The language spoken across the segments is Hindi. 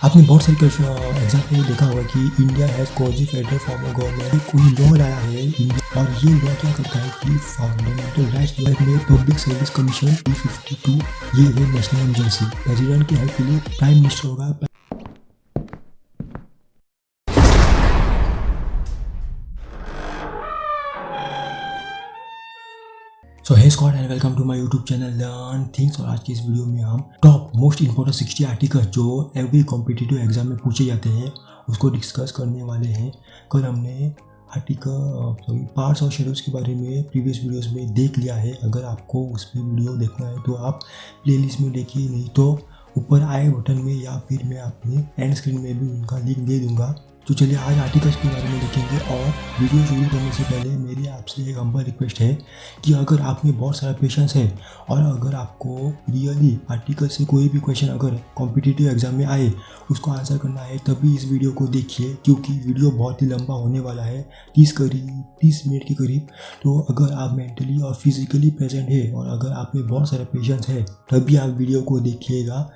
आपने बहुत सारे एग्जाम में देखा होगा कि India has quasi federal form of government कोई लॉ लाया है इंडिया, और ये लॉ क्या करता है कि फंडामेंटल राइट्स में पब्लिक सर्विस कमीशन P52 ये है नेशनल एजेंसी। प्रेसिडेंट की हेल्प के लिए प्राइम मिनिस्टर होगा। So hey squad and welcome to my YouTube channel learn things. और आज की इस वीडियो में हम टॉप मोस्ट इंपॉर्टेंट 60 आर्टिकल्स जो एवरी कॉम्पिटिटिव एग्जाम में पूछे जाते हैं उसको डिस्कस करने वाले हैं। कल हमने पार्ट्स और शेड्यूल्स के बारे में प्रीवियस वीडियोस में देख लिया है। अगर आपको उस पर वीडियो देखना है तो आप प्लेलिस्ट में देखिए, नहीं तो ऊपर आई बटन में या फिर मैं अपने एंड स्क्रीन में भी उनका लिंक दे दूंगा। तो चलिए आज आर्टिकल्स के बारे में देखेंगे। और वीडियो शुरू करने से पहले मेरी आपसे एक हम्बल रिक्वेस्ट है कि अगर आप में बहुत सारा पेशेंस है और अगर आपको रियली आर्टिकल से कोई भी क्वेश्चन अगर कॉम्पिटिटिव एग्जाम में आए उसको आंसर करना है तभी इस वीडियो को देखिए, क्योंकि वीडियो बहुत ही लंबा होने वाला है, 30 मिनट के करीब। तो अगर आप मेंटली और फिजिकली प्रेजेंट है और अगर आप में बहुत सारा पेशेंस है तभी आप वीडियो को देखिएगा।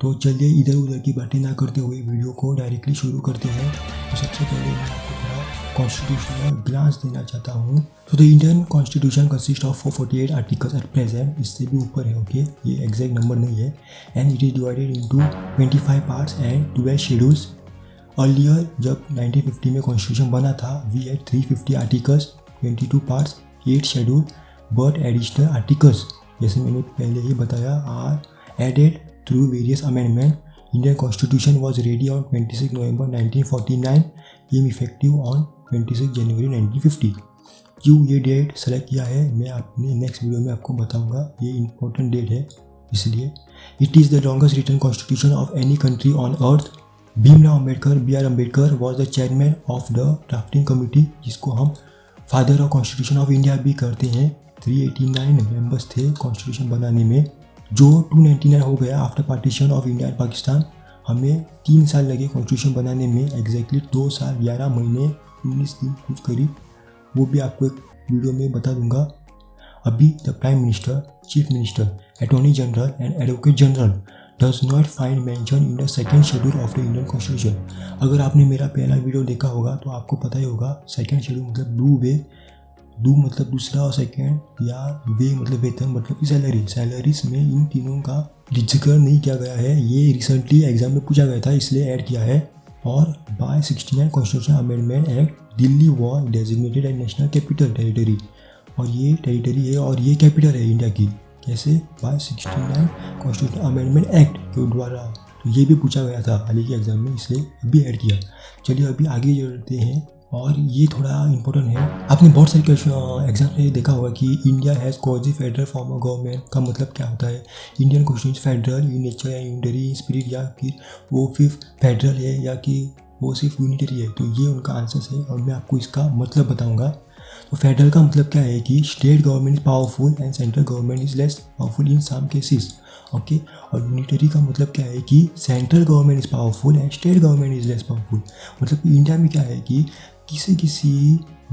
तो चलिए इधर उधर की बातें ना करते हुए वीडियो को डायरेक्टली शुरू करते हैं। तो सबसे पहले मैं आपको थोड़ा कॉन्स्टिट्यूशनल ग्लांस देना चाहता हूँ। तो the Indian constitution consist of 448 articles at present, इससे भी ऊपर है, ओके, ये एग्जैक्ट नंबर नहीं है। And it is divided into 25 parts and 12 schedules. Earlier जब 1950 में कॉन्स्टिट्यूशन बना था we had 350 articles, 22 parts, 8 schedule, but additional articles जैसे मैंने पहले ही बताया are added through various amendments. Indian Constitution was ready on 26 November 1949, came effective on 26 January 1950. क्यों ये डेट सेलेक्ट किया है मैं अपने नेक्स्ट वीडियो में आपको बताऊंगा, ये इम्पोर्टेंट डेट है इसलिए। It is the longest written constitution of any country on earth. Bhimrao Ambedkar B.R. Ambedkar was the chairman of the drafting committee, जिसको हम father of constitution of India भी करते हैं। 389 मेंबर्स थे कॉन्स्टिट्यूशन बनाने में, जो 299 हो गया after partition of India and Pakistan. हमें 3 साल लगे कॉन्स्टिट्यूशन बनाने में, एग्जैक्टली 2 साल 11 महीने 19 दिन कुछ करीब, वो भी आपको एक वीडियो में बता दूंगा। अभी the prime minister, chief minister, attorney general and advocate general does not find mention in the second schedule of the Indian constitution. अगर आपने मेरा पहला वीडियो देखा होगा तो आपको पता ही होगा सेकेंड शेड्यूल मतलब डू वे, डू मतलब दूसरा और सेकेंड, या वे मतलब वेतन मतलब कि सैलरीज में इन तीनों का जिक्र नहीं किया गया है। ये रिसेंटली एग्जाम में पूछा गया था इसलिए ऐड किया है। और by 69 constitution amendment act Delhi was designated as national capital territory, और ये टेरिटरी है और ये कैपिटल है इंडिया की। कैसे? बाय 69 कॉन्स्टिट्यूशन अमेंडमेंट एक्ट के द्वारा। तो ये भी पूछा गया था हाल ही के एग्जाम में, इसलिए अभी ऐड किया। चलिए अभी आगे बढ़ते हैं और ये थोड़ा इंपॉर्टेंट है। आपने बहुत सारे एग्जाम में देखा होगा कि India has quasi federal form of government का मतलब क्या होता है। Indian constitution federal in nature या यूनिटरी इन स्पिरिट, या फिर वो सिर्फ फेडरल है या कि वो सिर्फ यूनिटरी है। तो ये उनका आंसर है और मैं आपको इसका मतलब बताऊंगा। तो फेडरल का मतलब क्या है कि state government is powerful and central government is less powerful in some cases, okay. और यूनिटरी का मतलब क्या है कि central government is powerful and state government is less powerful. मतलब इंडिया में क्या है कि किसी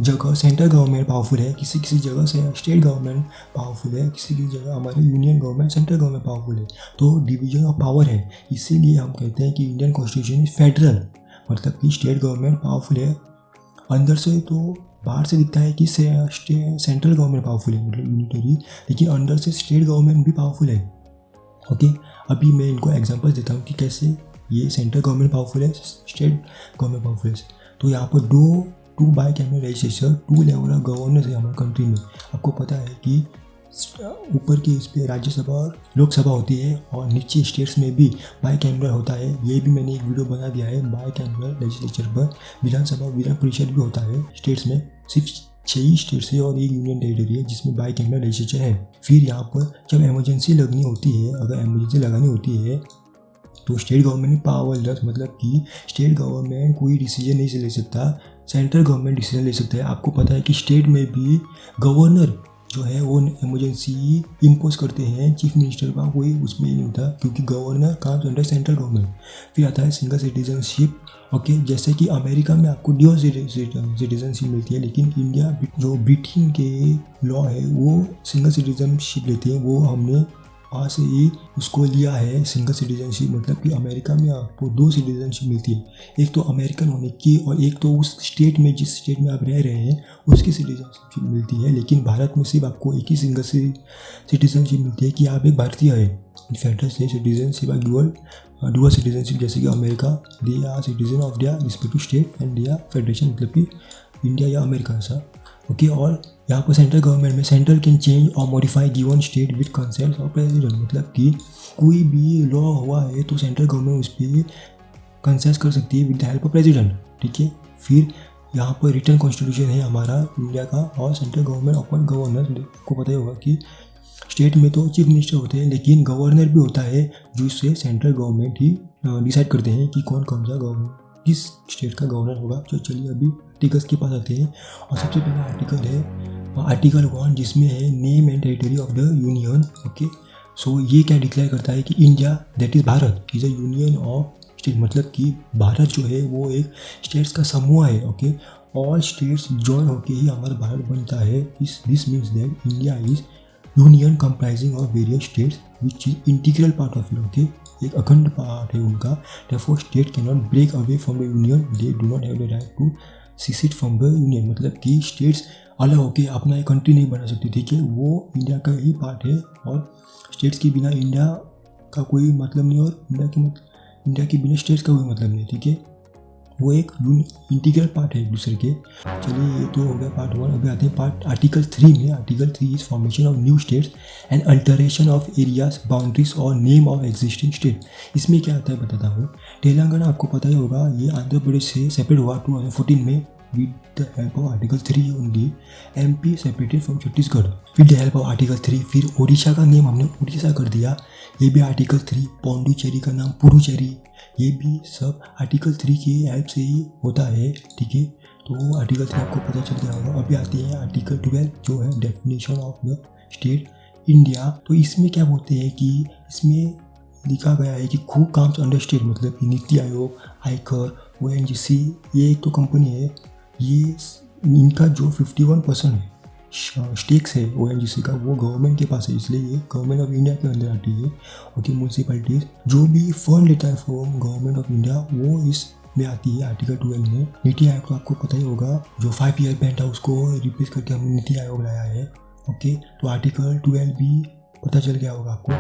जगह सेंट्रल गवर्नमेंट पावरफुल है, किसी जगह से स्टेट गवर्नमेंट पावरफुल है, किसी जगह हमारे union government central government powerful है। तो डिवीजन ऑफ पावर है, इसीलिए हम कहते हैं कि इंडियन कॉन्स्टिट्यूशन इज फेडरल, मतलब कि स्टेट गवर्नमेंट पावरफुल है अंदर से। तो बाहर से दिखता है कि सेंट्रल गवर्नमेंट पावरफुल है मतलब यूनिटरी, लेकिन अंदर से स्टेट गवर्नमेंट भी पावरफुल है, ओके। अभी मैं इनको एग्जांपल्स देता हूँ कि कैसे ये सेंट्रल गवर्नमेंट पावरफुल है, स्टेट गवर्नमेंट पावरफुल है। तो यहाँ पर two by cabinet legislature, 2 level of governance है हमारे कंट्री में। आपको पता है कि ऊपर की इस पर राज्यसभा और लोकसभा होती है और नीचे स्टेट्स में भी बाई कैमरल होता है। ये भी मैंने एक वीडियो बना दिया है बाई कैमरल लेजिस्लेचर पर। विधानसभा विधान परिषद भी होता है स्टेट्स में, सिर्फ 6 ही स्टेट्स है और एक यूनियन टेरिटरी है जिसमें बाई कैमरल लेजिस्लेचर है। फिर यहाँ पर जब इमरजेंसी लगनी होती है, अगर इमरजेंसी लगानी होती है तो स्टेट गवर्नमेंट पावरलेस, मतलब कि स्टेट गवर्नमेंट कोई डिसीजन नहीं ले सकता, सेंट्रल गवर्नमेंट डिसीजन ले सकता है। आपको पता है कि स्टेट में भी गवर्नर जो है वो इमरजेंसी इम्पोज करते हैं, चीफ मिनिस्टर का कोई उसमें नहीं होता क्योंकि गवर्नर काम अंडर सेंट्रल गवर्नमेंट। फिर आता है सिंगल सिटीजनशिप, ओके। जैसे कि अमेरिका में आपको ड्यूअल सिटीजनशिप मिलती है, लेकिन इंडिया जो ब्रिटेन के लॉ है वो सिंगल सिटीजनशिप लेते हैं। वो हमने वहाँ से ही उसको लिया है सिंगल सिटीजनशिप, मतलब कि अमेरिका में आपको 2 सिटीजनशिप मिलती है, एक तो अमेरिकन होने की और एक तो उस स्टेट में जिस स्टेट में आप रह रहे हैं उसकी सिटीजनशिप मिलती है। लेकिन भारत में सिर्फ आपको एक ही सिंगल सिटीजनशिप मिलती है कि आप एक भारतीय है। फेडरल स्टेट सिटीजनशिप या डुअल सिटीजनशिप, जैसे कि America they are citizen of their respective state and their federation, मतलब कि इंडिया या अमेरिका ऐसा। ओके, और यहाँ पर सेंट्रल गवर्नमेंट में सेंट्रल कैन चेंज और modify given state with consent of president, मतलब कि कोई भी लॉ हुआ है तो सेंट्रल गवर्नमेंट उस पर कंसेंट कर सकती है with the help of president. ठीक है, फिर यहाँ पर रिटर्न कॉन्स्टिट्यूशन है हमारा इंडिया का, और सेंट्रल गवर्नमेंट अपॉइंट गवर्नर। आपको पता ही होगा कि स्टेट में तो चीफ मिनिस्टर होते हैं, लेकिन गवर्नर भी होता है जिससे सेंट्रल गवर्नमेंट ही डिसाइड करते हैं कि कौन सा गवर्नमेंट किस स्टेट का गवर्नर होगा। तो चलिए अभी आर्टिकल्स के पास आते हैं, और सबसे पहला आर्टिकल है आर्टिकल 1, जिसमें है name and territory of the union. Okay, so ये क्या डिक्लेयर करता है कि India that is Bharat is a union of state, मतलब कि भारत जो है वो एक स्टेट्स का समूह है। ओके, ऑल स्टेट्स जॉइन होके ही हमारा भारत बनता है। This means that India is union comprising of various states which is integral part of it. Okay, एक अखंड पार्ट है उनका। therefore state can not break away from the union, they do not have the right to secede from the union, मतलब कि स्टेट्स अलग होकर अपना एक कंट्री नहीं बना सकती। ठीक है, वो इंडिया का ही पार्ट है, और स्टेट्स के बिना इंडिया का कोई मतलब नहीं, और इंडिया के बिना स्टेट्स का कोई मतलब नहीं। ठीक है, वो एक इंटीग्रल पार्ट है एक दूसरे के। चलिए ये तो हो गया पार्ट 1। अभी आते हैं पार्ट आर्टिकल 3 में। Article 3 is formation of new states and alteration of areas boundaries और नेम ऑफ एग्जिस्टिंग स्टेट। इसमें क्या आता है बताता हूँ। तेलंगाना आपको पता ही होगा, ये आंध्र प्रदेश से सेपरेट हुआ 2014 में with the help of article 3 only। MP separated from Chhattisgarh with the help of article 3। फिर ओडिशा का नेम हमने उड़ीसा कर दिया, ये भी आर्टिकल 3। पौंडुचेरी का नाम पुडुचेरी, ये भी सब आर्टिकल 3 की हेल्प से ही होता है। ठीक है, तो आर्टिकल 3 आपको पता चल गया होगा। अभी आते हैं आर्टिकल 12, जो है definition of the state India. तो इसमें क्या बोलते हैं कि इसमें लिखा गया है कि हु कम्स अंडर स्टेट, मतलब कि नीति आयोग, आयकर, ONGC, ये एक तो कंपनी है, ये इनका जो 51% स्टेक्स है ONGC का, वो गवर्नमेंट के पास है, इसलिए ये गवर्नमेंट ऑफ इंडिया के अंदर आती है। ओके, म्यूनसिपैलिटीज जो भी फंड लेता है फ्रॉम गवर्नमेंट ऑफ इंडिया वो इस में आती है आर्टिकल 12 में। नीति आयोग को आपको पता ही होगा, जो 5 ईयर बैंड था उसको रिप्लेस करके हमने नीति आयोग लाया है। ओके, तो आर्टिकल 12 भी पता चल गया होगा आपको।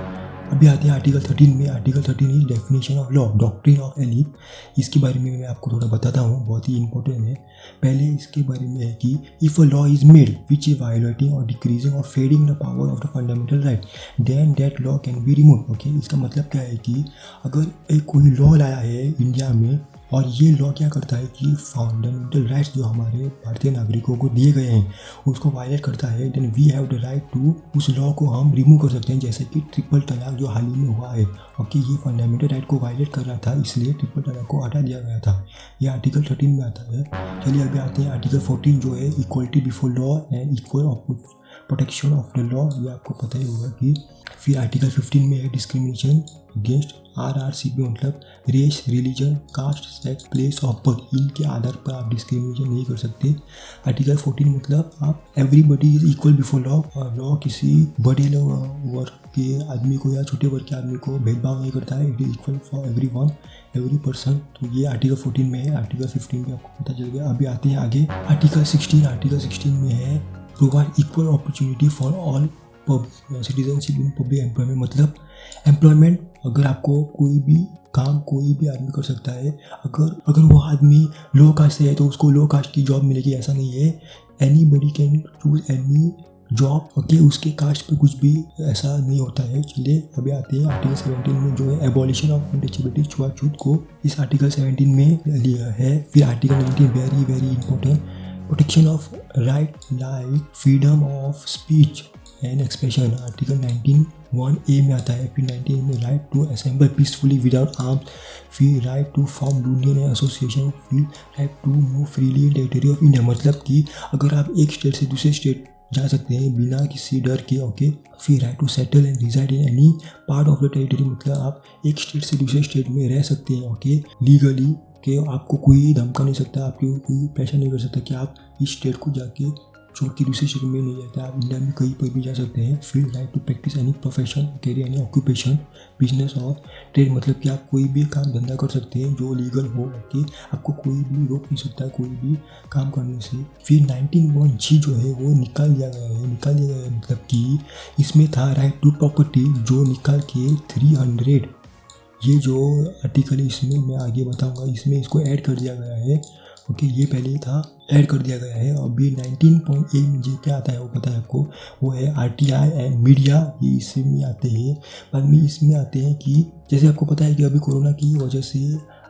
अभी आते हैं आर्टिकल 13 में। Article 13 is definition of law, doctrine of elite. इसके बारे में मैं आपको थोड़ा बताता हूँ, बहुत ही इंपॉर्टेंट है। पहले इसके बारे में है कि if a law is made which is violating और डिक्रीजिंग और fading the power of the fundamental right, then that law can be remove. Okay, इसका मतलब क्या है कि अगर एक कोई लॉ लाया है इंडिया में, और ये लॉ क्या करता है कि फंडामेंटल राइट्स जो हमारे भारतीय नागरिकों को दिए गए हैं उसको वायलेट करता है, then we have the right to उस लॉ को हम रिमूव कर सकते हैं। जैसे कि ट्रिपल तलाक जो हाल ही में हुआ है। ओके, ये फंडामेंटल राइट को वायलेट कर रहा था, इसलिए ट्रिपल तलाक को हटा दिया गया था। ये आर्टिकल 13 में आता है। चलिए अभी आते हैं आर्टिकल 14, जो है equality before law and equal protection of the law, ये आपको पता ही होगा कि। फिर आर्टिकल 15 में है डिस्क्रिमिनेशन अगेंस्ट RRCP, मतलब race, religion, caste, sex, place of birth, इनके आधार पर आप डिस्क्रिमिनेशन नहीं कर सकते। आर्टिकल 14 मतलब आप everybody is equal before law, law किसी बड़े वर्ग के आदमी को या छोटे वर्ग के आदमी को भेदभाव नहीं करता है, it is equal for everyone, every person. तो ये आर्टिकल 14 में है। आर्टिकल 15 में आपको पता चल गया। अभी आते हैं आगे आर्टिकल 16। आर्टिकल 16 में है provide equal opportunity for all citizenship in public employment, मतलब एम्प्लॉयमेंट अगर आपको कोई भी काम कोई भी आदमी कर सकता है। अगर वो आदमी लो कास्ट से है तो उसको लो कास्ट की जॉब मिलेगी, ऐसा नहीं है। Anybody can choose any job. Okay, उसके कास्ट पे कुछ भी ऐसा नहीं होता है। चलिए अभी आते हैं आर्टिकल 17 में, जो है एबॉलिशन ऑफ अनटचेबिलिटी, छुआछूत को इस आर्टिकल 17 में लिया है। फिर article 19 very very important, protection of right like freedom of speech and expression, article 19(1)(a) में आता है। फिर 19 में right to assemble peacefully without arms, फिर right to form union and association, फिर right to move freely in territory of India, मतलब कि अगर आप एक स्टेट से दूसरे स्टेट जा सकते हैं बिना किसी डर के। ओके, फिर right to settle and reside in any part of the territory, मतलब आप एक स्टेट से दूसरे स्टेट में रह सकते हैं। ओके, लीगली कि आपको कोई धमका नहीं सकता, आपको कोई प्रेशर नहीं कर सकता कि आप इस स्टेट को जाके छोड़ के दूसरे शहर में नहीं जाता, आप इंडिया में कहीं पर भी जा सकते हैं। फिर right to practise any profession, career any occupation, business और ट्रेड, मतलब कि आप कोई भी काम धंधा कर सकते हैं जो लीगल हो, ओके। आपको कोई भी रोक नहीं सकता कोई भी काम करने से। फिर 19(1) जो है वो निकाल दिया गया है, मतलब कि इसमें था राइट टू प्रॉपर्टी, जो निकाल के 300, ये जो आर्टिकल है इसमें मैं आगे बताऊंगा, इसमें इसको ऐड कर दिया गया है, ओके। ये पहले था, ऐड कर दिया गया है। अभी 19.8 में जो क्या आता है वो पता है आपको, वो है RTI एंड मीडिया, ये इसमें आते हैं। बाद में इसमें आते हैं कि जैसे आपको पता है कि अभी कोरोना की वजह से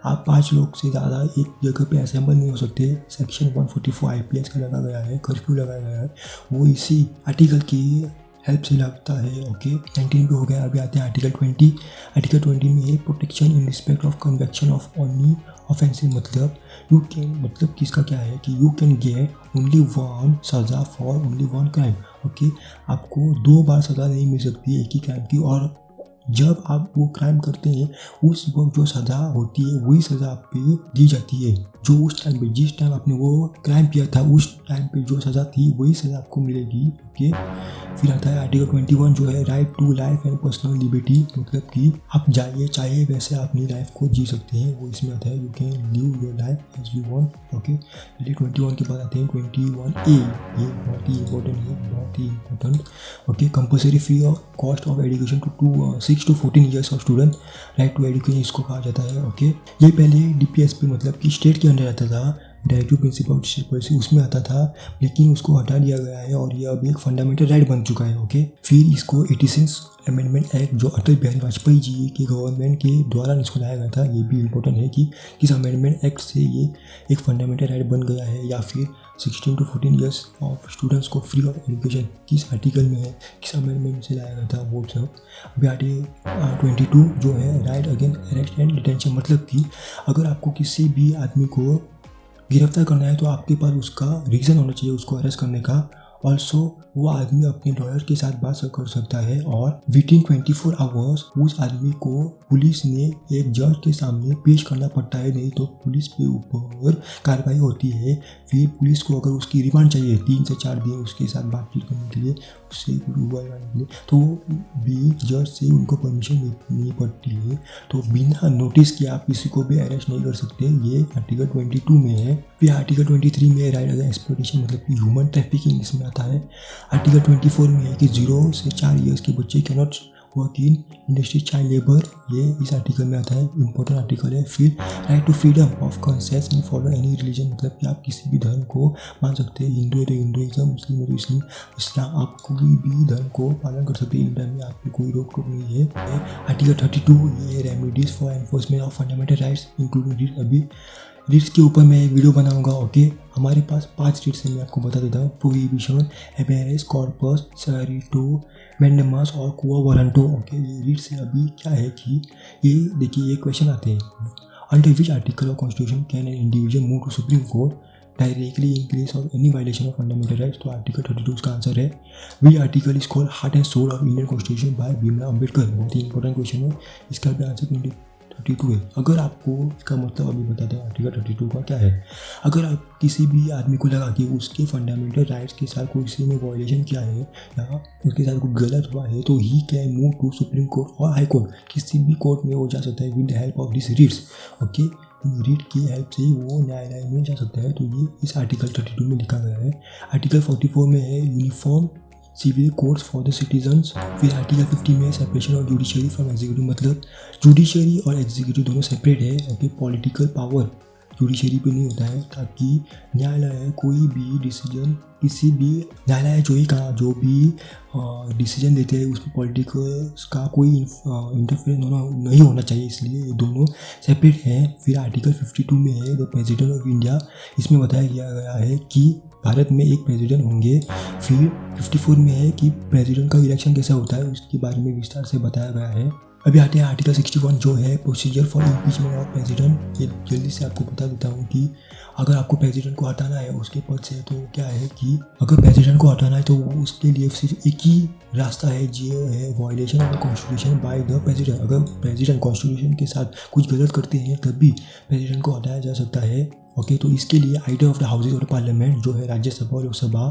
आप 5 लोग से ज़्यादा एक जगह पे असेंबल नहीं हो सकते। सेक्शन 144 IPS का लगा गया है, कर्फ्यू लगाया गया है, वो इसी आर्टिकल की हेल्प से लगता है, ओके। 19 पे हो गया। अभी आते हैं आर्टिकल 20। आर्टिकल 20 में है protection in respect of convection of only offensive, मतलब यू कैन, मतलब किसका क्या है कि यू कैन गेट ओनली 1 सज़ा फॉर ओनली 1 क्राइम, ओके। आपको 2 बार सज़ा नहीं मिल सकती एक ही क्राइम की, और जब आप वो क्राइम करते हैं उस वक्त जो सज़ा होती है वही सज़ा आप पे दी जाती है, जो उस टाइम पे, जिस टाइम आपने वो क्राइम किया था उस टाइम पे जो सज़ा थी वही सज़ा आपको मिलेगी, ओके। फिर आता है आर्टिकल 21 जो है right to life and personal liberty, मतलब कि आप जाइए चाहे वैसे अपनी लाइफ को जी सकते हैं, वो इसमें आता है। You can live your life as you want, okay. चलिए 21 के बाद आते हैं 21A, ये बहुत ही इंपॉर्टेंट है, बहुत ही important, okay. Compulsory free of cost of education to 6 to 14 years of student, right to education इसको कहा जाता है, ओके। ये पहले DPSP मतलब कि स्टेट के अंडर आता था, directive principle of state policy, उसमें आता था, लेकिन उसको हटा दिया गया है और ये अभी एक फंडामेंटल राइट बन चुका है, ओके। फिर इसको 86 अमेंडमेंट एक्ट जो अटल बिहारी वाजपेयी जी के गवर्नमेंट के द्वारा इसको लाया गया था, ये भी इम्पोर्टेंट है कि किस अमेंडमेंट एक्ट से ये एक फंडामेंटल राइट बन गया है, या फिर 16 to 14 ईयर्स ऑफ स्टूडेंट्स को फ्री ऑफ एजुकेशन किस आर्टिकल में है, किस अमेंडमेंट से लाया गया था, वो सब। अभी आर्टिकल 22 जो है right against arrest and detention, मतलब कि अगर आपको किसी भी आदमी को गिरफ्तार करना है तो आपके पास उसका रीज़न होना चाहिए उसको अरेस्ट करने का। ऑल्सो वो आदमी अपने लॉयर के साथ बात कर सकता है, और विदिन 24 आवर्स उस आदमी को पुलिस ने एक जज के सामने पेश करना पड़ता है, नहीं तो पुलिस पे ऊपर कार्रवाई होती है। फिर पुलिस को अगर उसकी रिमांड चाहिए 3 से 4 दिन उसके साथ बातचीत करने के लिए, उससे हुआ के लिए, तो भी जज से उनको परमिशन लेनी पड़ती है। तो बिना नोटिस के आप किसी को भी अरेस्ट नहीं कर सकते, ये आर्टिकल 22 में है। फिर आर्टिकल 23 में राइट अगेंस्ट एक्सप्लॉयटेशन, मतलब कि ह्यूमन ट्रैफिकिंग इसमें आता है। आर्टिकल 24 में है कि 0 से 4 ईयर्स के बच्चे can not work in industry child labour, ये इस आर्टिकल में आता है, इंपॉर्टेंट आर्टिकल है। फिर right to freedom of conscience and follow any religion, मतलब कि आप किसी भी धर्म को मान सकते हैं, हिंदू है तो हिंदुइज्म, मुस्लिम है तो इस्लाम, आप कोई भी धर्म को पालन कर सकते हैं, इंडिया में आपकी कोई रोक टोक नहीं है। आर्टिकल 32 ये remedies for enforcement of fundamental rights including writ, अभी रीट्स के ऊपर मैं एक वीडियो बनाऊंगा, ओके। हमारे पास 5 रीट्स हैं, मैं आपको बता देता हूँ। प्रोहिबिशन, हेबेरेस कॉर्पस, सरिटो, मैंडेमास और क्वा वारंटो, ओके। ये रीट्स से अभी क्या है कि ये देखिए, ये क्वेश्चन आते हैं, under which article of constitution can an individual move to supreme court directly in case of any violation of fundamental rights, तो आर्टिकल 32 का आंसर है। We article is called heart and soul of Indian constitution by Bhimrao Ambedkar, बहुत ही इंपॉर्टेंट क्वेश्चन है, इसका भी आंसर 32 है। अगर आपको इसका मतलब अभी बता दें आर्टिकल 32 का क्या है, अगर आप किसी भी आदमी को लगा कि उसके फंडामेंटल राइट्स के साथ कोई किसी ने वायलेशन किया है या उसके साथ कुछ गलत हुआ है, तो he can move to supreme court और हाई कोर्ट, किसी भी कोर्ट में वो जा सकता है with the help of this writs, okay. Writ की हेल्प से वो न्यायालय में जा सकता है, तो ये इस आर्टिकल 32 में लिखा गया है। आर्टिकल 44 में है uniform civil codes for the citizens. फिर आर्टिकल 50 में separation of judiciary from executive, मतलब जुडिशरी और एग्जीक्यूटिव दोनों सेपरेट है, ओके। पॉलिटिकल पावर जुडिशरी पे नहीं होता है, ताकि न्यायालय कोई भी डिसीजन, किसी भी न्यायालय जो भी डिसीजन देते हैं उसमें पॉलिटिकल्स का कोई इंटरफेरेंस नहीं होना चाहिए, इसलिए ये दोनों सेपरेट हैं। फिर आर्टिकल 52 में है द प्रेसिडेंट ऑफ इंडिया, इसमें बताया गया है कि भारत में एक प्रेसिडेंट होंगे। फिर 54 में है कि प्रेसिडेंट का इलेक्शन कैसा होता है, उसके बारे में विस्तार से बताया गया है। अभी आते हैं आर्टिकल 61 जो है procedure for impeachment of president. ये जल्दी से आपको बता देता हूँ कि अगर आपको प्रेसिडेंट को हटाना है उसके पद से, तो क्या है कि अगर प्रेसिडेंट को हटाना है तो उसके लिए सिर्फ एक ही रास्ता है, जो है violation of the constitution by the president. अगर प्रेसिडेंट कॉन्स्टिट्यूशन के साथ कुछ गलत करते हैं तब भी प्रेसिडेंट को हटाया जा सकता है। ओके, तो इसके लिए आइडर ऑफ द हाउसेज और पार्लियामेंट जो है राज्यसभा और लोकसभा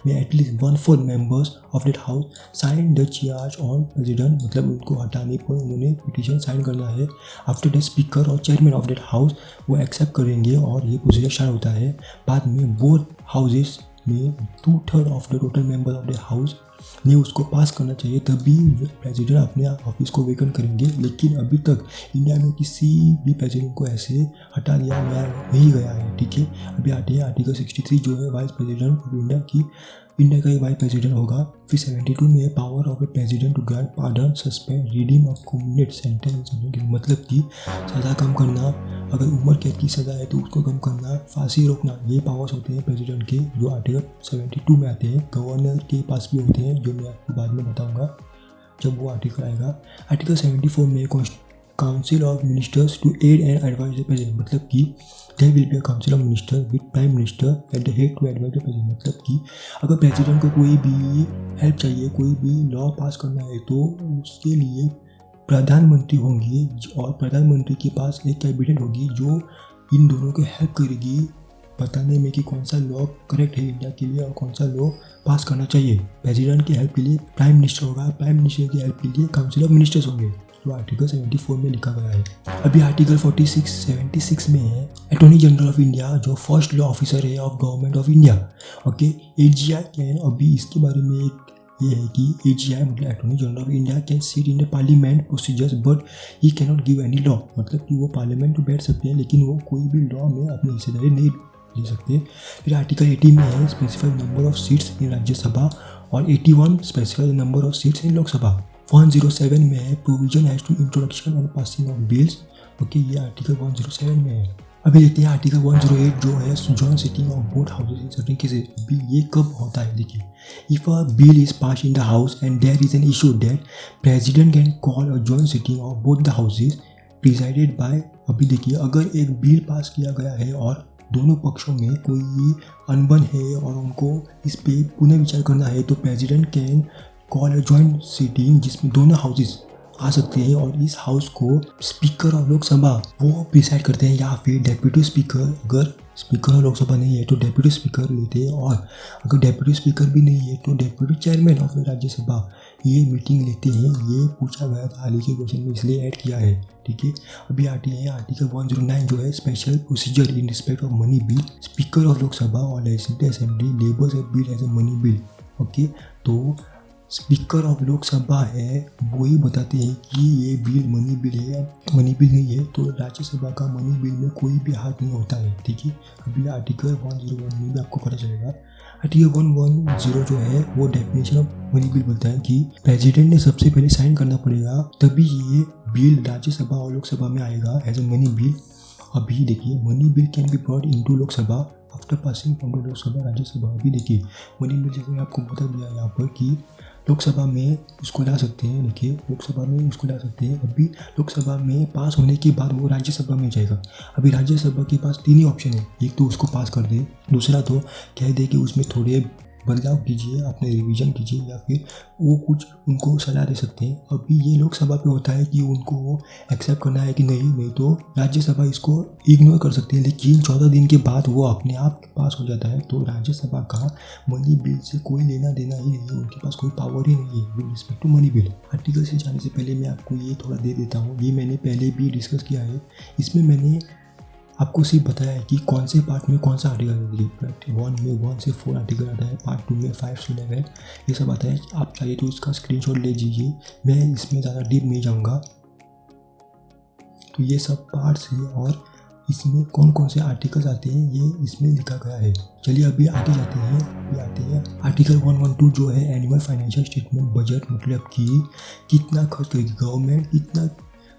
में at least 1/4 members of that house sign the charge on president, मतलब उनको हटाने पर उन्होंने पिटीशन साइन करना है। आफ्टर द स्पीकर और चेयरमैन ऑफ दैट हाउस वो एक्सेप्ट करेंगे और ये प्रोसीजर स्टार्ट होता है। बाद में बोथ हाउसेज में 2/3 of the total member of the house ने उसको पास करना चाहिए, तभी प्रेसिडेंट अपने ऑफिस को वेकेंट करेंगे। लेकिन अभी तक इंडिया में किसी भी प्रेसिडेंट को ऐसे हटा दिया नहीं गया है। ठीक है, अभी आते हैं आर्टिकल 63 जो है वाइस प्रेसिडेंट ऑफ इंडिया का ही वाइस प्रेसिडेंट होगा। फिर 72 में power of the president to grant pardon, suspend, redeem of commute sentence, मतलब कि सज़ा कम करना, अगर उम्र कैद की सज़ा है तो उसको कम करना, फांसी रोकना, ये पावर्स होते हैं प्रेसिडेंट के जो आर्टिकल 72 में आते हैं। गवर्नर के पास भी होते हैं जो मैं आपको बाद में बताऊंगा जब वो आर्टिकल आएगा। आर्टिकल 74 में council of ministers to aid and advise the president, मतलब कि there will be a council of minister with prime minister at the head to advise the president, मतलब कि अगर प्रेसिडेंट को कोई भी हेल्प चाहिए, कोई भी लॉ पास करना है तो उसके लिए प्रधानमंत्री होंगे और प्रधानमंत्री के पास एक कैबिनेट होगी जो इन दोनों की हेल्प करेगी बताने में कि कौन सा लॉ करेक्ट है इंडिया के लिए और कौन सा लॉ पास करना चाहिए। प्रेसिडेंट की हेल्प के लिए प्राइम मिनिस्टर होगा, प्राइम मिनिस्टर की हेल्प के लिए काउंसिल ऑफ मिनिस्टर्स होंगे, जो आर्टिकल 74 में लिखा गया है। अभी आर्टिकल 76 में है अटॉर्नी जनरल ऑफ इंडिया जो फर्स्ट लॉ ऑफिसर है of government of India. Okay, AGI can, अभी इसके बारे में एक ये है कि AGI मतलब attorney general of India can sit in the parliament procedures but he can not give any law, मतलब कि वो पार्लियामेंट में बैठ सकते हैं लेकिन वो कोई भी लॉ में अपनी हिस्सेदारी नहीं ले सकते। फिर आर्टिकल 80 में है specified number of seats in Rajya Sabha और 81 specified number of seats in Lok Sabha. 107 में है provision has to introduction and passing of bills. Okay, ये आर्टिकल 107 में है। अभी देखते हैं आर्टिकल 108 जो है joint sitting of both houses in certain cases. अभी ये कब होता है देखिए, if a bill is pass in the house and there is an issue that president can call a joint sitting of both the houses presided by. अभी देखिए, अगर एक बिल पास किया गया है और दोनों पक्षों में कोई अनबन है और उनको इस पे पुनः विचार करना है तो president can call a joint sitting जिसमें दोनों हाउसेज आ सकते हैं और इस हाउस को स्पीकर ऑफ लोकसभा वो डिसाइड करते हैं या फिर डेप्यूटी स्पीकर। अगर स्पीकर ऑफ लोकसभा नहीं है तो डेप्यूटी स्पीकर लेते हैं और अगर डेप्यूटी स्पीकर भी नहीं है तो डेप्यूटी चेयरमैन ऑफ राज्यसभा ये मीटिंग लेते हैं। ये पूछा गया था हाल ही के क्वेश्चन में इसलिए ऐड किया है। ठीक है, अभी आती है आर्टिकल 109 जो है special procedure in respect of money bill. Speaker of Lok Sabha और legislative assembly labels a bill as a money bill. Okay, तो स्पीकर ऑफ लोकसभा है वही बताते हैं कि ये बिल मनी बिल है या मनी बिल नहीं है, तो राज्यसभा का मनी बिल में कोई भी हाथ नहीं होता है। ठीक है, अभी आर्टिकल 101 में भी आपको पता चलेगा। आर्टिकल 110 जो है वो डेफिनेशन ऑफ मनी बिल बोलता है कि प्रेसिडेंट ने सबसे पहले साइन करना पड़ेगा तभी ये बिल राज्यसभा और लोकसभा में आएगा एज ए मनी बिल। अभी देखिए, money bill can be brought into Lok Sabha after passing from the Lok Sabha Rajya Sabha. अभी देखिए, मनी बिल जैसे आपको बता दिया यहाँ पर कि लोकसभा में उसको ला सकते हैं। देखिए, लोकसभा में उसको ला सकते हैं। अभी लोकसभा में पास होने के बाद वो राज्यसभा में जाएगा। अभी राज्यसभा के पास 3 ही ऑप्शन है, एक तो उसको पास कर दे, दूसरा तो कह दे कि उसमें थोड़े बदलाव कीजिए, अपने रिवीजन कीजिए, या फिर वो कुछ उनको सलाह दे सकते हैं। अभी ये लोकसभा पे होता है कि उनको एक्सेप्ट करना है कि नहीं तो राज्यसभा इसको इग्नोर कर सकते हैं। लेकिन 14 दिन के बाद वो अपने आप पास हो जाता है। तो राज्यसभा का मनी बिल से कोई लेना देना ही नहीं है, उनके पास कोई पावर ही नहीं है with respect to money bill. Article से जाने से पहले मैं आपको ये थोड़ा दे देता हूँ, ये मैंने पहले भी डिस्कस किया है। इसमें मैंने आपको सिर्फ बताया है कि कौन से पार्ट में कौन सा आर्टिकल है। पार्ट 1 में 1 से 4 आर्टिकल आता है, पार्ट 2 में 5 से 11 ये सब आता है। आप चाहिए तो इसका स्क्रीनशॉट ले लीजिए, मैं इसमें ज़्यादा डीप नहीं जाऊँगा। तो ये सब पार्ट्स हैं और इसमें कौन कौन से आर्टिकल्स आते हैं ये इसमें लिखा गया है। चलिए अभी आगे जाते हैं। अभी आते हैं आर्टिकल 112 जो है एनुअल फाइनेंशियल स्टेटमेंट बजट, मतलब कि कितना खर्च करेगी गवर्नमेंट, कितना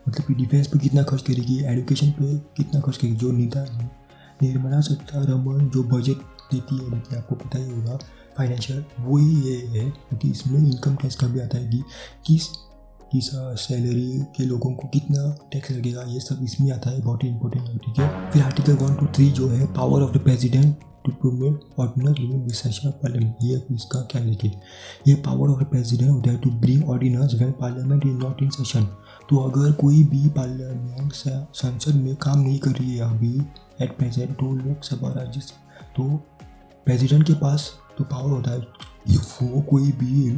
मतलब कि डिफेंस पे कितना खर्च करेगी, एजुकेशन पे कितना खर्च करेगी। जो निर्मला सीतारमण जो बजट देती है, देखिए आपको पता ही होगा फाइनेंशियल, वही ये है। क्योंकि इसमें इनकम टैक्स का भी आता है कि किस सैलरी के लोगों को कितना टैक्स लगेगा, ये सब इसमें आता है, बहुत ही इंपॉर्टेंट है। ठीक है, फिर आर्टिकल 1 to 3 जो है power of the president to improvement ordinance during this session of parliament. ये इसका क्या देखिए, ये power of the president that to bring ordinance when parliament is not in session. तो अगर कोई भी पार्लियामेंट संसद में काम नहीं कर रही है अभी एट प्रेजेंट, तो लोकसभा राज्यसभा, तो प्रेसिडेंट के पास तो पावर होता है वो कोई भी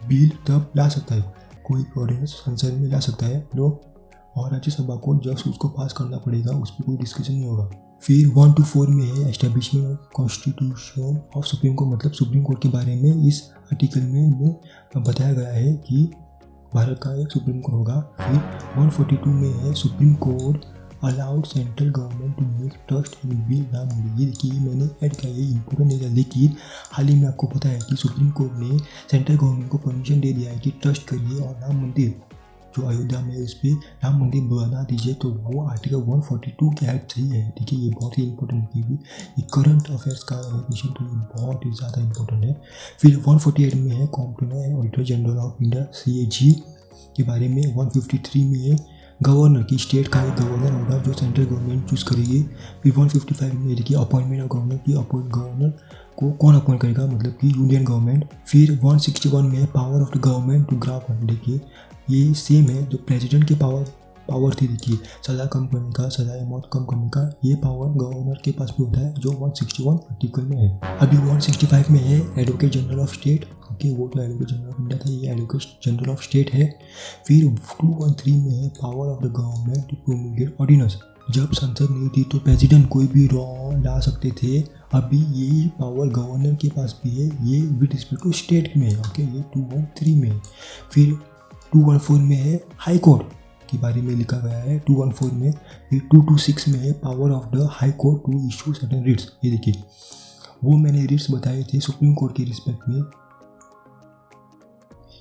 बिल तब ला सकता है, कोई ऑर्डिनेंस संसद में ला सकता है लोग, और राज्यसभा को जस्ट उसको पास करना पड़ेगा, उस पर कोई डिस्कशन नहीं होगा। फिर 1 to 4 में है establishment of constitution of supreme court, मतलब सुप्रीम कोर्ट के बारे में इस आर्टिकल में बताया गया है कि भारत का एक सुप्रीम कोर्ट होगा। फिर 142 में है supreme court allowed central government to make trust in bill Ram Mandir. ये देखिए मैंने ऐड किया, ये इंपॉर्टेंट नहीं है, लेकिन हाल ही में आपको पता है कि सुप्रीम कोर्ट ने सेंट्रल गवर्नमेंट को परमिशन दे दिया है कि ट्रस्ट करिए और राम मंदिर जो अयोध्या में उस पर राम मंदिर बना दीजिए। तो वो आर्टिकल 142 के हेल्प से ही है। ठीक है, ये बहुत ही इंपॉर्टेंट है, ये करंट अफेयर्स का क्वेश्चन, तो ये बहुत ही ज़्यादा इंपॉर्टेंट है। फिर 148 में है competent auditor general of India CAG के बारे में। 153 में है गवर्नर की, स्टेट का एक गवर्नर होगा जो सेंट्रल गवर्नमेंट चूज़ करेगी। फिर 155 में देखिए अपॉइंटमेंट ऑफ गवर्नर की, गवर्नर को कौन अपॉइंट करेगा, मतलब कि यूनियन गवर्नमेंट। फिर 161 में power of the government to graph, देखिए ये सेम है जो प्रेसिडेंट की पावर थी, देखिए सज़ा कम करने का, सज़ा मौत कम करने का, ये पावर गवर्नर के पास भी होता है जो 161 आर्टिकल में है। अभी 165 में है advocate general of state. Okay, वो तो एडवोकेट जनरल ऑफ इंडिया था, ये एडवोकेट जनरल ऑफ स्टेट है। फिर 213 में है power of the government to promulgate ordinance. जब संसद नहीं थी तो प्रेसिडेंट कोई भी लॉ ला सकते थे, अभी यही पावर गवर्नर के पास भी है, ये विद रिस्पेक्ट टू स्टेट में है। ओके, ये 213 में है। फिर 214 में है हाई कोर्ट के बारे में लिखा गया है 214 में। फिर 226 में है power of the high court to issue certain writs. ये देखिए वो मैंने रिट्स बताए थे सुप्रीम कोर्ट के रिस्पेक्ट में। ये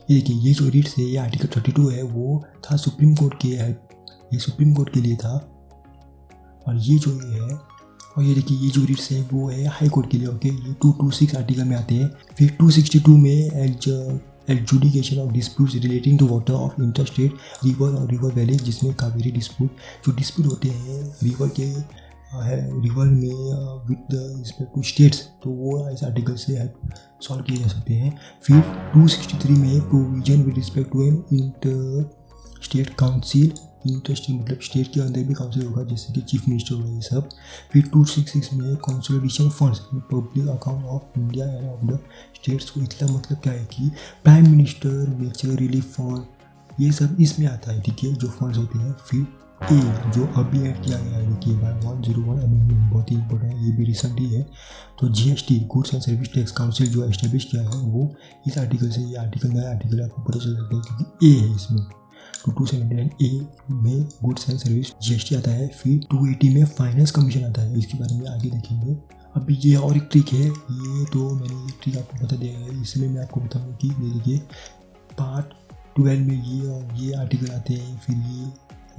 देखिए ये जो रिट्स है, ये आर्टिकल 32 है, वो था सुप्रीम कोर्ट के, ये सुप्रीम कोर्ट के लिए था। और ये जो ये है, और ये देखिए ये जो रिट्स है वो है हाई कोर्ट के लिए। ओके, ये 226 आर्टिकल में आते हैं। फिर 262 में adjudication of disputes relating to water of interstate river और रिवर वैली, जिसमें कावेरी डिस्प्यूट, जो डिस्प्यूट होते हैं रिवर में विद रिस्पेक्ट टू स्टेट्स, तो वो इस आर्टिकल से सॉल्व किए जा सकते हैं। फिर 263 में provision with respect to an inter state council, interstate मतलब स्टेट के अंदर भी काउंसिल होगा, जैसे कि चीफ मिनिस्टर होगा ये सब। फिर 266 में consolidation funds public account of India end of the states को, इसका मतलब क्या है कि prime minister nature relief fund, ये सब इसमें आता है। ठीक है, जो फंड्स होते हैं। फिर ए जो अभी ऐड किया गया है, देखिए 101 अमेंडमेंट, बहुत ही इंपॉर्टेंट है, ये भी रिसेंटली है। तो GST goods and service tax council जो एस्टेब्लिश किया है वो इस आर्टिकल से, ये आर्टिकल नया आर्टिकल आपको पता चल सकता है क्योंकि ए है इसमें। 279A में गुड्स एंड सर्विस GST आता है। फिर 280 में फाइनेंस कमीशन आता है, इसके बारे में आगे देखेंगे। अभी ये और एक ट्रिक है, ये तो मैंने एक ट्रिक आपको बता दिया है, इसलिए मैं आपको बताऊँ कि देखिए पार्ट 12 में ये और ये आर्टिकल आते हैं। फिर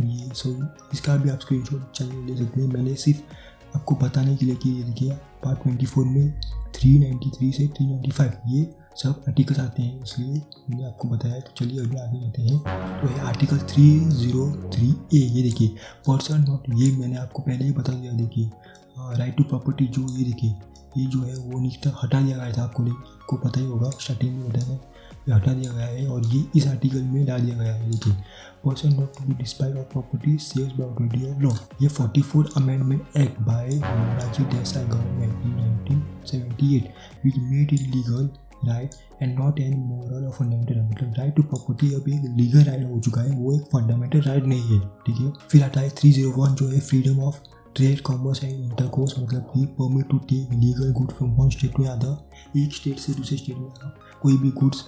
ये सो इसका भी आप स्क्रीनशॉट चलिए ले सकते हैं। मैंने सिर्फ आपको बताने के लिए कि ये देखिए पार्ट 24 में 393 से 395 ये सब आर्टिकल्स आते हैं, इसलिए मैंने आपको बताया। तो चलिए अभी आगे जाते हैं। तो ये आर्टिकल 303A, ये देखिए पर्सन नॉट, ये मैंने आपको पहले ही बता दिया। देखिए राइट टू प्रॉपर्टी, जो ये देखिए ये जो है वो नीचे तक हटा दिया गया था, आपको पता ही होगा, स्टार्टिंग में बताया ये हटा दिया गया है और ये इस आर्टिकल में डाल दिया गया है। देखिए person not to be deprived of property saves by authority of law, ये 44 amendment act by Morarji Desai government in 1978 which made it legal right and not an moral or fundamental right. मतलब राइट टू प्रॉपर्टी अब एक लीगल राइट हो चुका है, वो एक फंडामेंटल राइट नहीं है। ठीक है, फिर आता है 301 जो है freedom of trade commerce and intercourse, मतलब कि permit to take legal good from one state to other, एक स्टेट से दूसरे स्टेट में कोई भी गुड्स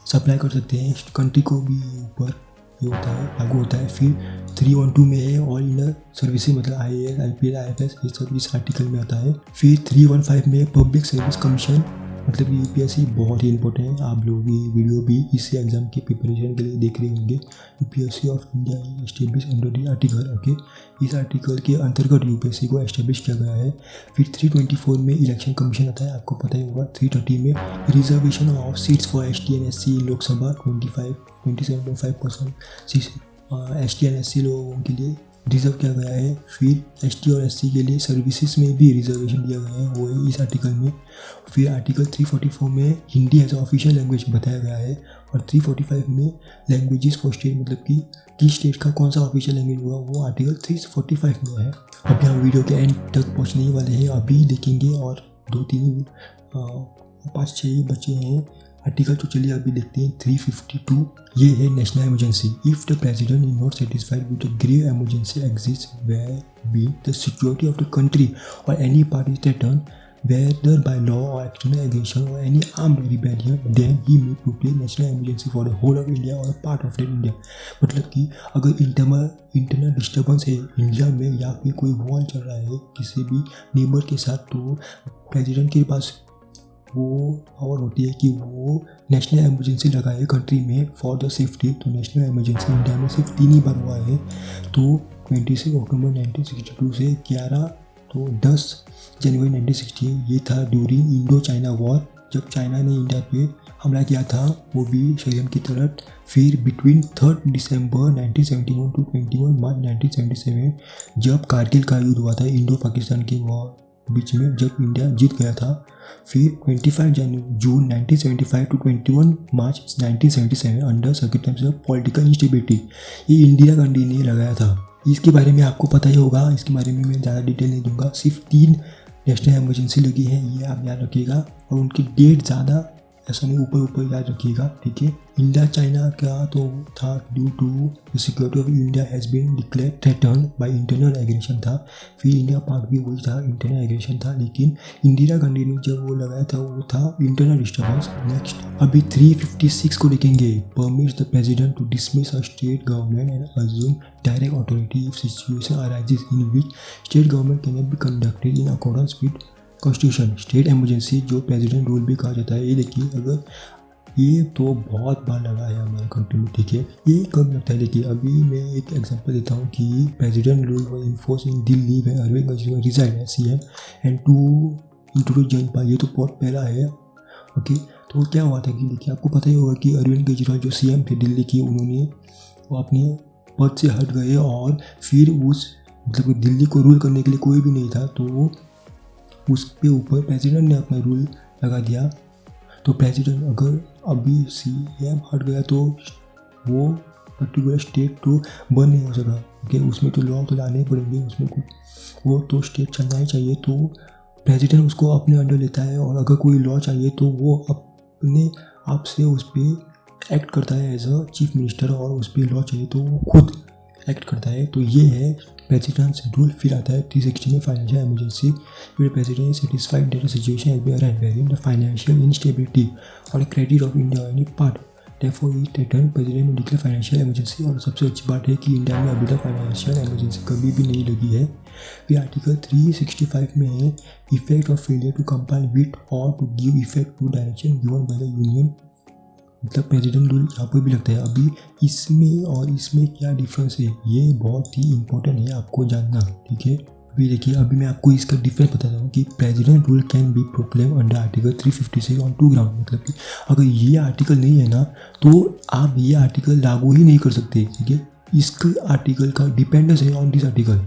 सप्लाई कर सकते हैं, कंट्री को भी ऊपर ये होता है, लागू होता है। फिर 312 में है ऑल इंडिया सर्विसेज, मतलब IAS IPS IFS, ये सब इस आर्टिकल में आता है। फिर 315 में पब्लिक सर्विस कमीशन, मतलब कि UPSC बहुत ही इंपॉर्टेंट है, आप लोग भी वीडियो भी इसी एग्जाम की प्रिपरेशन के लिए देख रहे होंगे। UPSC of India establish under the article. Okay, इस आर्टिकल के अंतर्गत UPSC को एस्टेब्लिश किया गया है। फिर 324 में इलेक्शन कमीशन आता है, आपको पता ही होगा। 330 में reservation of seats for ST and SC Lok Sabha 27.5% ST and SC लोगों के लिए रिजर्व किया गया है। फिर एसटी और एससी के लिए सर्विसेज में भी रिजर्वेशन दिया गया है, वो है इस आर्टिकल में। फिर आर्टिकल 344 में हिंदी एज ऑफिशियल लैंग्वेज बताया गया है, और 345 में लैंग्वेजेस फॉर स्टेट, मतलब कि किस स्टेट का कौन सा ऑफिशियल लैंग्वेज हुआ, वो आर्टिकल 345 में है। अभी हम वीडियो के एंड तक पहुँचने वाले हैं, अभी देखेंगे और 5-6 बचे हैं आर्टिकल। तो चलिए अभी देखते हैं 352। ये है national emergency. If the president is not satisfied with the grave emergency exist whereby the security of the country or any part is threatened whether by law or external aggression or any armed rebellion, then he may proclaim national emergency for the whole of India or part of India। मतलब कि अगर इंटरनल डिस्टर्बेंस है इंडिया में या फिर कोई वॉर चल रहा है किसी भी नेबर के साथ, तो प्रेसिडेंट के पास वो पावर होती है कि वो नेशनल इमरजेंसी लगाए कंट्री में फॉर द सेफ्टी। तो नेशनल इमरजेंसी इंडिया में सिर्फ 3 ही बार हुआ है, तो 26 अक्टूबर 1962 से 10 जनवरी 1968। ये था ड्यूरिंग इंडो चाइना वॉर, जब चाइना ने इंडिया पे हमला किया था, वो भी षड्यंत्र की तरह। फिर बिटवीन 3 दिसंबर 1971 टू 21 मार्च 1977, जब कारगिल का युद्ध हुआ था इंडो पाकिस्तान के वॉर बीच में, जब इंडिया जीत गया था। फिर 25 June 1975 to 21 March 1977 under circumstances of political instability, ये इंदिरा गांधी ने लगाया था। इसके बारे में आपको पता ही होगा, इसके बारे में मैं ज़्यादा डिटेल नहीं दूंगा। सिर्फ 3 नेशनल इमरजेंसी लगी है, ये आप याद रखिएगा, और उनकी डेट ज़्यादा ऐसा नहीं ऊपर याद रखिएगा, ठीक है। इंडिया चाइना का तो था due to the security of India has been declare threatened by internal aggression था। फिर इंडिया पार्ट भी वही था, इंटरनल एग्रेशन था, लेकिन इंदिरा गांधी ने जब वो लगाया था वो था इंटरनल डिस्टर्बेंस। नेक्स्ट अभी 356 को देखेंगे। Permits the president to dismiss a state government and assume direct authority if situation arises in which state government can not be conducted in accordance with constitution. State emergency जो प्रेसिडेंट रूल भी कहा जाता है, ये देखिए, अगर ये तो बहुत बार लगा है हमारे कंट्री में, ठीक है। ये कब लगता है, देखिए अभी मैं एक एग्जांपल देता हूँ कि president rule was enforce in Delhi में Arvind Kejriwal resigned as CM and to introduce जनता, ये तो बहुत पहला है, ओके। तो क्या हुआ था कि देखिए आपको पता ही होगा कि अरविंद केजरीवाल जो सीएम थे दिल्ली के, उन्होंने वो अपने पद से हट गए, और फिर उस मतलब दिल्ली को रूल करने के लिए कोई भी नहीं था, तो उसके ऊपर प्रेसिडेंट ने अपना रूल लगा दिया। तो प्रेसिडेंट अगर अभी सीएम हट गया तो वो पर्टिकुलर स्टेट तो बंद नहीं हो सका, ओके। उसमें तो लॉ तो लाने ही पड़ेंगे, उसमें वो तो स्टेट चलना ही चाहिए। तो प्रेसिडेंट उसको अपने अंडर लेता है, और अगर कोई लॉ चाहिए तो वो अपने आप से उस पर एक्ट करता है एज अ चीफ मिनिस्टर, और उस पर लॉ चाहिए तो वो खुद एक्ट करता है। तो ये है प्रेसिडेंट्स रूल। फिर आता है 360 में फाइनेंशियल इमरजेंसी। फिर president satisfied that the situation has been arised wearing the financial instability or credit of India any part therefore he threatened president ने डिक्लेयर फाइनेंशियल इमरजेंसी। और सबसे अच्छी बात है कि इंडिया में अभी तक फाइनेंशियल इमरजेंसी कभी भी नहीं लगी है। फिर आर्टिकल 365 में है effect of failure to compile with or to give effect to direction given by the union, मतलब प्रेसिडेंट रूल यहाँ पर भी लगता है। अभी इसमें और इसमें क्या डिफरेंस है, ये बहुत ही इंपॉर्टेंट है आपको जानना, ठीक है। अभी देखिए, अभी मैं आपको इसका डिफरेंस बताता हूँ कि president rule can be proclaim under article 356 on 2 ground, मतलब कि अगर ये आर्टिकल नहीं है ना तो आप ये आर्टिकल लागू ही नहीं कर सकते, ठीक है। इसके आर्टिकल का डिपेंडेंस है on this article.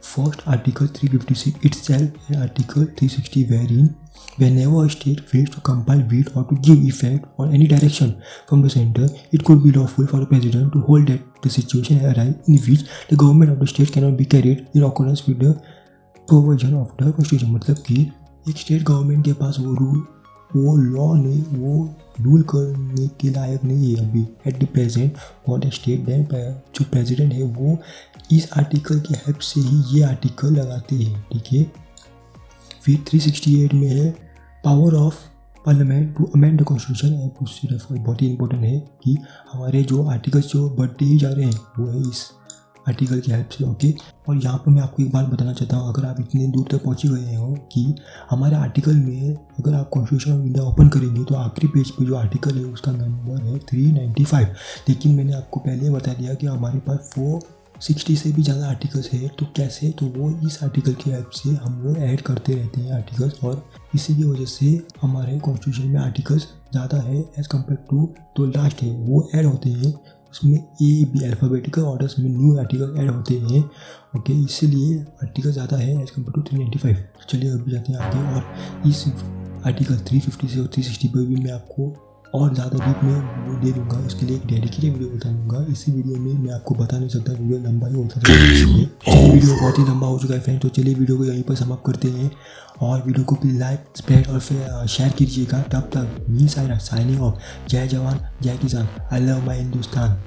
First article 356 itself and article 360 wherein whenever a state fails to comply with or to give effect on any direction from the center, it could be lawful for the president to hold that the situation arise in which the government of the state cannot be carried in accordance with the provision of the constitution। मतलब कि एक स्टेट गवर्नमेंट के पास वो लॉ नहीं, वो रूल करने के लायक नहीं है अभी at the present for the state. Then जो प्रेसिडेंट है वो इस आर्टिकल की हेल्प से ही ये आर्टिकल लगाते हैं, ठीक है। फिर 368 में है power of parliament to amend the constitution. Procedure बहुत ही इंपॉर्टेंट है कि हमारे जो आर्टिकल्स जो बढ़ते ही जा रहे हैं वो है इस आर्टिकल की हेल्प से, ओके। और यहाँ पर मैं आपको एक बात बताना चाहता हूँ, अगर आप इतने दूर तक पहुँचे गए हो कि हमारे आर्टिकल में अगर आप कॉन्स्टिट्यूशन ऑफ इंडिया ओपन करेंगे तो आखिरी पेज पे जो आर्टिकल है उसका नंबर है 395। लेकिन मैंने आपको पहले बता दिया कि हमारे पास 460 से भी ज़्यादा आर्टिकल्स है। तो कैसे, तो वो इस आर्टिकल की हेल्प से हम लोग ऐड करते रहते हैं आर्टिकल्स, और इसी की वजह से हमारे कॉन्स्टिट्यूशन में आर्टिकल्स ज़्यादा है एज़ कम्पेयर टू तो लास्ट है वो ऐड होते हैं। उसमें ए बी अल्फ़ाबेटिकल ऑर्डर्स में न्यू आर्टिकल ऐड होते हैं। ओके, इसीलिए आर्टिकल ज़्यादा है एज़ कम्पेयर टू 395। चलिए अभी जाते हैं आगे, और इस आर्टिकल 350 से 360 पर भी मैं आपको और ज़्यादा डीप में वो दे दूँगा। उसके लिए एक डेडिकेटेड वीडियो बता दूँगा। इसी वीडियो में मैं आपको बता नहीं सकता, वीडियो लंबा ही होता है। चलिए वीडियो बहुत ही लंबा हो चुका है फ्रेंड, तो चलिए वीडियो को यहीं पर समाप्त करते हैं। और वीडियो को प्लीज़ लाइक, स्प्रेड और फिर शेयर कीजिएगा। तब तक मी साइनिंग ऑफ। जय जवान जय किसान, आई लव माई हिंदुस्तान।